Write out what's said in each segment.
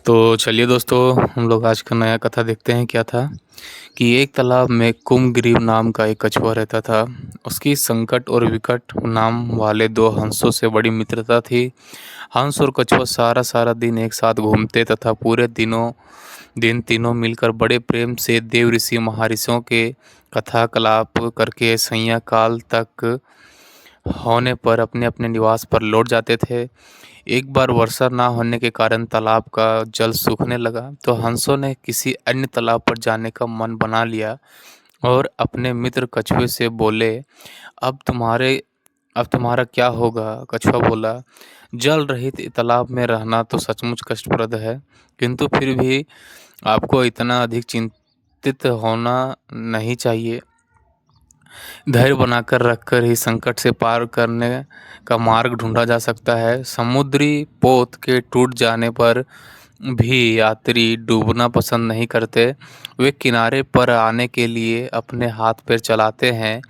तो चलिए दोस्तों, हम लोग आज का नया कथा देखते हैं क्या था कि एक तालाब में कुम्भग्रीव नाम का एक कछुआ रहता था। उसकी संकट और विकट नाम वाले दो हंसों से बड़ी मित्रता थी। हंस और कछुआ सारा सारा दिन एक साथ घूमते तथा पूरे दिन तीनों मिलकर बड़े प्रेम से देव ऋषि महर्षियों के कथा कलाप करके सैया काल तक होने पर अपने अपने निवास पर लौट जाते थे। एक बार वर्षा ना होने के कारण तालाब का जल सूखने लगा, तो हंसों ने किसी अन्य तालाब पर जाने का मन बना लिया और अपने मित्र कछुए से बोले, अब तुम्हारे अब तुम्हारा क्या होगा? कछुआ बोला, जल रहित तालाब में रहना तो सचमुच कष्टप्रद है, किंतु फिर भी आपको इतना अधिक चिंतित होना नहीं चाहिए। धैर्य बनाकर रखकर ही संकट से पार करने का मार्ग ढूंढा जा सकता है। समुद्री पोत के टूट जाने पर भी यात्री डूबना पसंद नहीं करते। वे किनारे पर आने के लिए अपने हाथ पैर चलाते हैं।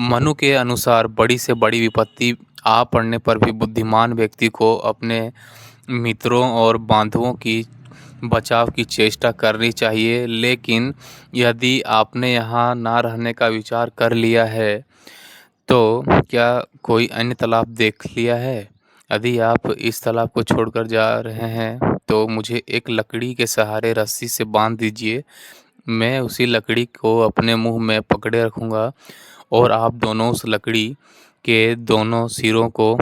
मनु के अनुसार बड़ी से बड़ी विपत्ति आ पड़ने पर भी बुद्धिमान व्यक्ति को अपने मित्रों और बांधवों की बचाव की चेष्टा करनी चाहिए। लेकिन यदि आपने यहाँ ना रहने का विचार कर लिया है, तो क्या कोई अन्य तालाब देख लिया है? यदि आप इस तालाब को छोड़कर जा रहे हैं, तो मुझे एक लकड़ी के सहारे रस्सी से बांध दीजिए। मैं उसी लकड़ी को अपने मुंह में पकड़े रखूंगा और आप दोनों उस लकड़ी के दोनों सिरों को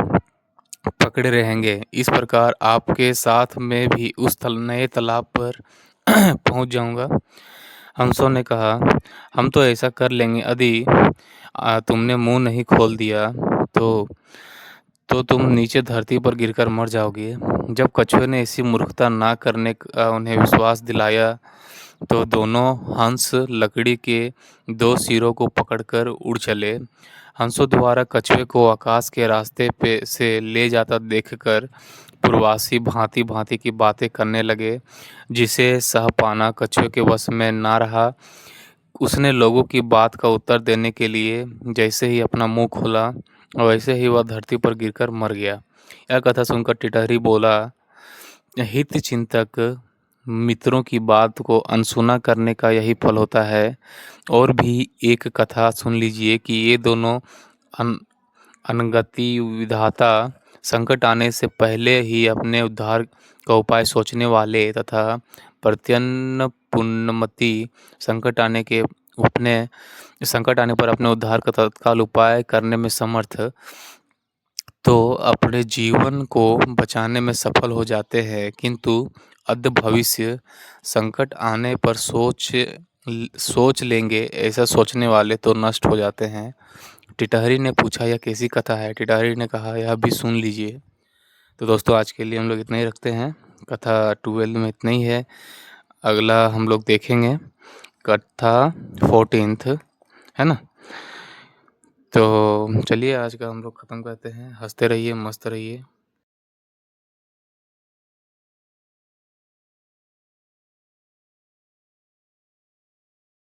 पकड़े रहेंगे। इस प्रकार आपके साथ मैं भी उस नए तालाब पर पहुंच जाऊंगा। हंसों ने कहा, हम तो ऐसा कर लेंगे यदि तुमने मुंह नहीं खोल दिया तो तुम नीचे धरती पर गिरकर मर जाओगे। जब कछुए ने ऐसी मूर्खता ना करने का उन्हें विश्वास दिलाया, तो दोनों हंस लकड़ी के दो सिरों को पकड़कर उड़ चले। हंसों द्वारा कछुए को आकाश के रास्ते पे से ले जाता देखकर पूर्ववासी भांति भांति की बातें करने लगे, जिसे सह पाना कछुए के वश में ना रहा। उसने लोगों की बात का उत्तर देने के लिए जैसे ही अपना मुंह खोला, वैसे ही वह धरती पर गिरकर मर गया। यह कथा सुनकर टिटहरी बोला, हित चिंतक मित्रों की बात को अनसुना करने का यही फल होता है। और भी एक कथा सुन लीजिए कि ये दोनों अन अनगति विधाता संकट आने से पहले ही अपने उद्धार का उपाय सोचने वाले तथा प्रत्यन्न पुण्यमति संकट आने पर अपने उद्धार का तत्काल उपाय करने में समर्थ, तो अपने जीवन को बचाने में सफल हो जाते हैं, किंतु अद्य भविष्य संकट आने पर सोच लेंगे ऐसा सोचने वाले तो नष्ट हो जाते हैं। टिटहरी ने पूछा, यह कैसी कथा है? टिटहरी ने कहा, यह भी सुन लीजिए। तो दोस्तों, आज के लिए हम लोग इतना ही रखते हैं। कथा 12 में इतना ही है। अगला हम लोग देखेंगे कथा 14th, है ना? तो चलिए आज का हम लोग ख़त्म करते हैं। हंसते रहिए, मस्त रहिए।